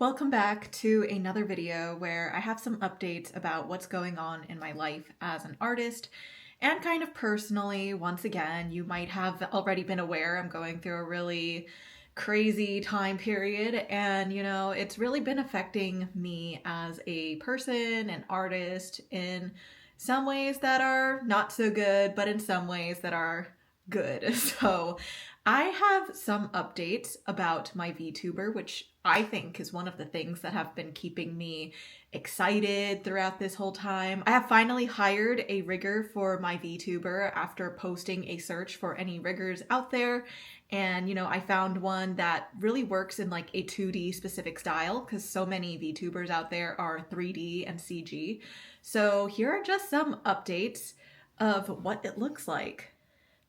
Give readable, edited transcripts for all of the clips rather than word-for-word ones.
Welcome back to another video where I have some updates about what's going on in my life as an artist and kind of personally. Once again, you might have already been aware I'm going through a really crazy time period, and it's really been affecting me as a person, an artist, in some ways that are not so good, but in some ways that are good. So I have some updates about my VTuber, which I think is one of the things that have been keeping me excited throughout this whole time. I have finally hired a rigger for my VTuber after posting a search for any riggers out there. And, I found one that really works in like a 2D specific style because so many VTubers out there are 3D and CG. So here are just some updates of what it looks like.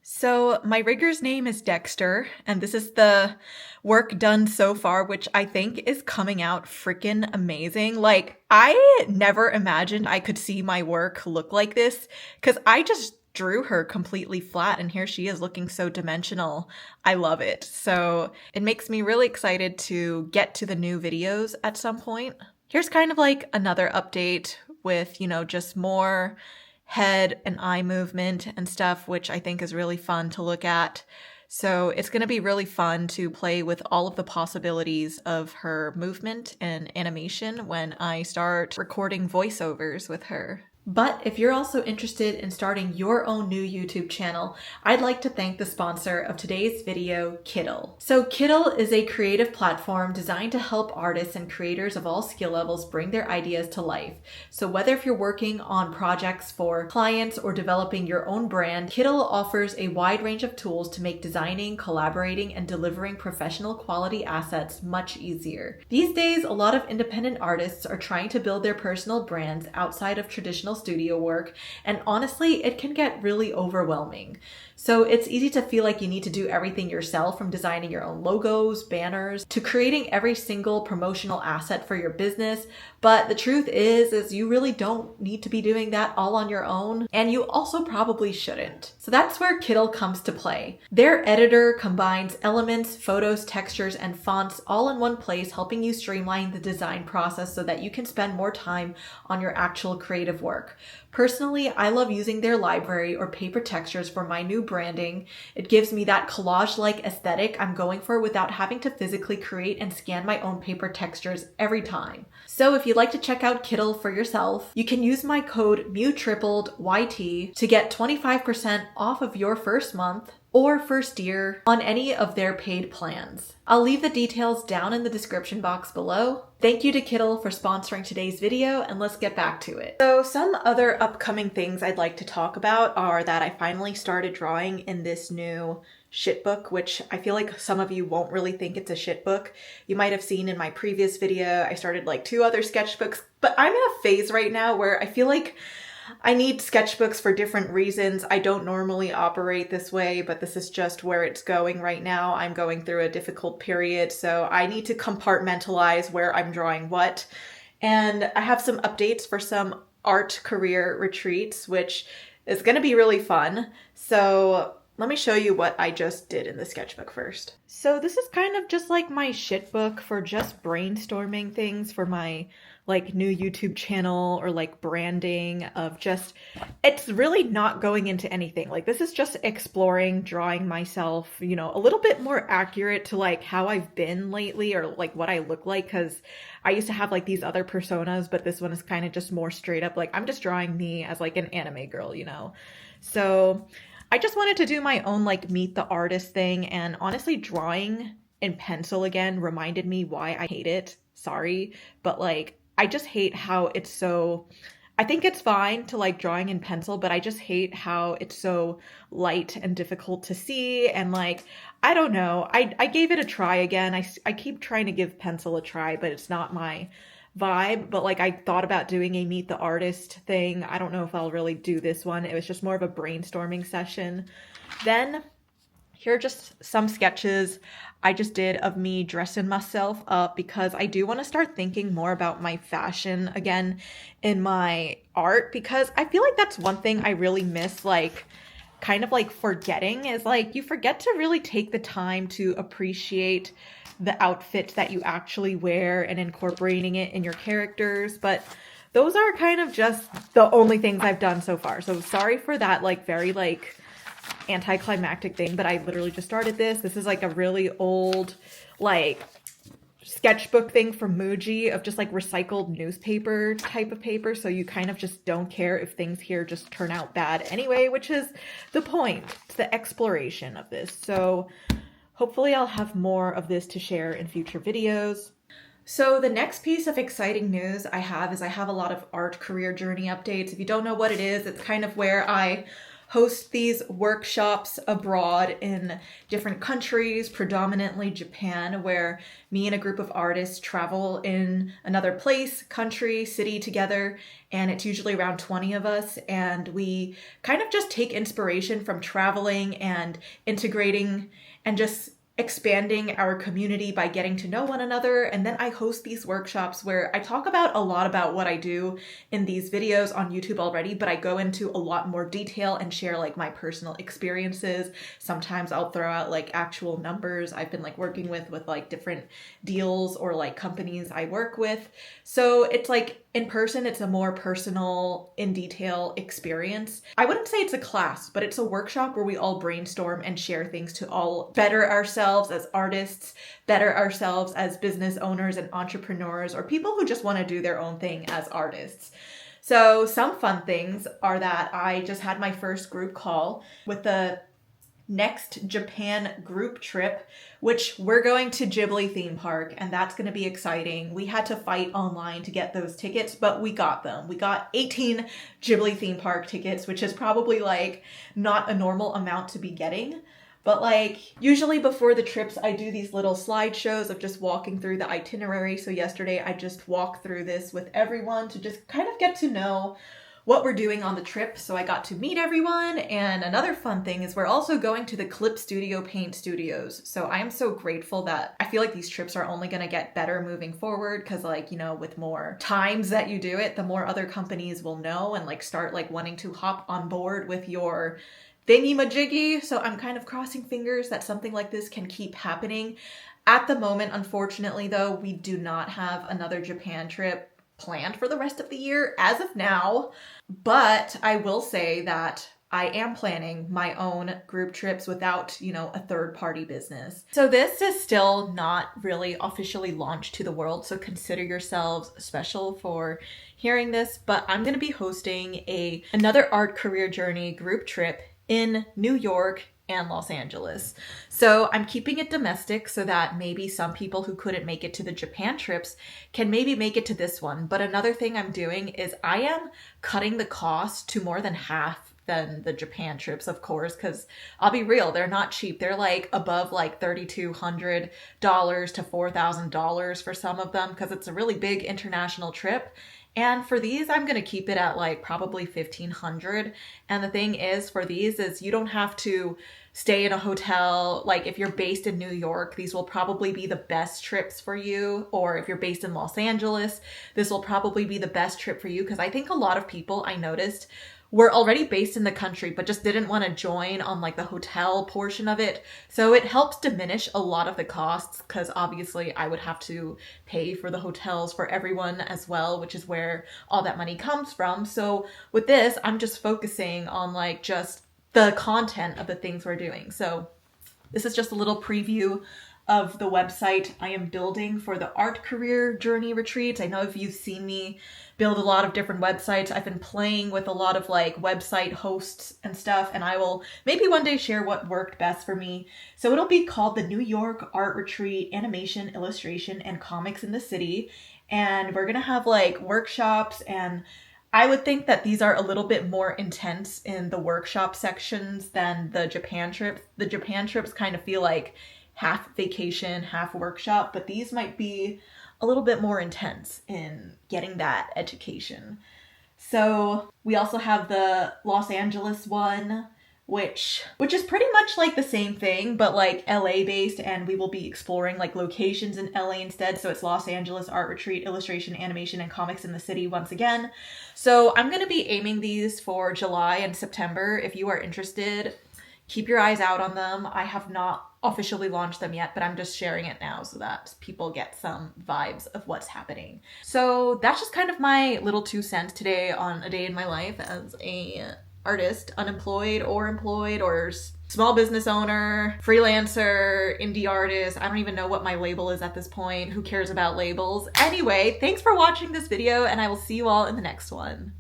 So my rigger's name is Dexter, and this is the work done so far, which I think is coming out freaking amazing. Like, I never imagined I could see my work look like this, because I just drew her completely flat, and here she is looking so dimensional. I love it. So it makes me really excited to get to the new videos at some point. Here's kind of like another update with, just more head and eye movement and stuff, which I think is really fun to look at. So it's going to be really fun to play with all of the possibilities of her movement and animation when I start recording voiceovers with her. But if you're also interested in starting your own new YouTube channel, I'd like to thank the sponsor of today's video, Kittl. So Kittl is a creative platform designed to help artists and creators of all skill levels bring their ideas to life. So whether if you're working on projects for clients or developing your own brand, Kittl offers a wide range of tools to make designing, collaborating, and delivering professional quality assets much easier. These days, a lot of independent artists are trying to build their personal brands outside of traditional studio work, and honestly, it can get really overwhelming. So it's easy to feel like you need to do everything yourself, from designing your own logos, banners, to creating every single promotional asset for your business. But the truth is you really don't need to be doing that all on your own, and you also probably shouldn't. So that's where Kittl comes to play. Their editor combines elements, photos, textures, and fonts all in one place, helping you streamline the design process so that you can spend more time on your actual creative work. Personally, I love using their library or paper textures for my new branding. It gives me that collage-like aesthetic I'm going for without having to physically create and scan my own paper textures every time. So if you'd like to check out Kittl for yourself, you can use my code MEWTRIPLEDYT to get 25% off of your first month or first year on any of their paid plans. I'll leave the details down in the description box below. Thank you to Kittl for sponsoring today's video, and let's get back to it. So some other upcoming things I'd like to talk about are that I finally started drawing in this new shit book, which I feel like some of you won't really think it's a shit book. You might have seen in my previous video, I started like 2 other sketchbooks, but I'm in a phase right now where I feel like I need sketchbooks for different reasons. I don't normally operate this way, but this is just where it's going right now. I'm going through a difficult period, so I need to compartmentalize where I'm drawing what. And I have some updates for some art career retreats, which is going to be really fun. So let me show you what I just did in the sketchbook first. So this is kind of just like my shit book for just brainstorming things for my like new YouTube channel or like branding of just, it's really not going into anything. Like this is just exploring, drawing myself, a little bit more accurate to like how I've been lately or like what I look like. Cause I used to have like these other personas, but this one is kind of just more straight up. Like I'm just drawing me as like an anime girl, So I just wanted to do my own like meet the artist thing, and honestly drawing in pencil again reminded me why I hate it. Sorry, but like I just hate how it's so, I think it's fine to like drawing in pencil, but I just hate how it's so light and difficult to see. And like, I don't know, I gave it a try again. I keep trying to give pencil a try, but it's not my vibe. But like I thought about doing a meet the artist thing. I don't know if I'll really do this one. It was just more of a brainstorming session. Then here are just some sketches I just did of me dressing myself up, because I do want to start thinking more about my fashion again in my art, because I feel like that's one thing I really miss, like kind of like forgetting, is like you forget to really take the time to appreciate the outfit that you actually wear and incorporating it in your characters. But those are kind of just the only things I've done so far. So sorry for that, like, very, like, anticlimactic thing, but I literally just started this. This is like a really old, like, sketchbook thing from Muji of just like recycled newspaper type of paper, so you kind of just don't care if things here just turn out bad anyway, which is the point. It's the exploration of this. So hopefully I'll have more of this to share in future videos. So the next piece of exciting news I have is I have a lot of art career journey updates. If you don't know what it is, it's kind of where I host these workshops abroad in different countries, predominantly Japan, where me and a group of artists travel in another place, country, city together, and it's usually around 20 of us, and we kind of just take inspiration from traveling and integrating and just expanding our community by getting to know one another. And then I host these workshops where I talk about a lot about what I do in these videos on YouTube already, but I go into a lot more detail and share like my personal experiences. Sometimes I'll throw out like actual numbers I've been like working with like different deals or like companies I work with. So it's like in person, it's a more personal, in detail experience. I wouldn't say it's a class, but it's a workshop where we all brainstorm and share things to all better ourselves as artists, better ourselves as business owners and entrepreneurs, or people who just want to do their own thing as artists. So some fun things are that I just had my first group call with the next Japan group trip, which we're going to Ghibli theme park, and that's going to be exciting. We had to fight online to get those tickets, but we got them. We got 18 Ghibli theme park tickets, which is probably like not a normal amount to be getting. But like usually before the trips, I do these little slideshows of just walking through the itinerary. So yesterday I just walked through this with everyone to just kind of get to know what we're doing on the trip. So I got to meet everyone. And another fun thing is we're also going to the Clip Studio Paint Studios. So I am so grateful that I feel like these trips are only going to get better moving forward, because like, you know, with more times that you do it, the more other companies will know and like start like wanting to hop on board with your thingy-majiggy. So I'm kind of crossing fingers that something like this can keep happening. At the moment, unfortunately though, we do not have another Japan trip planned for the rest of the year as of now, but I will say that I am planning my own group trips without, you know, a third-party business. So this is still not really officially launched to the world, so consider yourselves special for hearing this, but I'm going to be hosting another art career journey group trip in New York and Los Angeles. So I'm keeping it domestic so that maybe some people who couldn't make it to the Japan trips can maybe make it to this one. But another thing I'm doing is I am cutting the cost to more than half than the Japan trips, of course, because I'll be real, they're not cheap. They're like above like $3,200 to $4,000 for some of them, because it's a really big international trip. And for these, I'm going to keep it at like probably $1,500. And the thing is, for these is you don't have to stay in a hotel. Like if you're based in New York, these will probably be the best trips for you. Or if you're based in Los Angeles, this will probably be the best trip for you. Because I think a lot of people I noticed were already based in the country, but just didn't want to join on like the hotel portion of it. So it helps diminish a lot of the costs, because obviously I would have to pay for the hotels for everyone as well, which is where all that money comes from. So with this, I'm just focusing on like just the content of the things we're doing. So this is just a little preview of the website I am building for the art career journey retreats. I know if you've seen me build a lot of different websites, I've been playing with a lot of like website hosts and stuff, and I will maybe one day share what worked best for me. So it'll be called the New York Art Retreat Animation, Illustration, and Comics in the City. And we're gonna have like workshops, and I would think that these are a little bit more intense in the workshop sections than the Japan trips. The Japan trips kind of feel like half vacation, half workshop, but these might be a little bit more intense in getting that education. So we also have the Los Angeles one, which is pretty much like the same thing, but like LA based, and we will be exploring like locations in LA instead. So it's Los Angeles Art Retreat, Illustration, Animation, and Comics in the City once again. So I'm going to be aiming these for July and September. If you are interested, keep your eyes out on them. I have not officially launched them yet, but I'm just sharing it now so that people get some vibes of what's happening. So that's just kind of my little 2 cents today on a day in my life as a artist, unemployed or employed, or small business owner, freelancer, indie artist. I don't even know what my label is at this point. Who cares about labels? Anyway, thanks for watching this video, and I will see you all in the next one.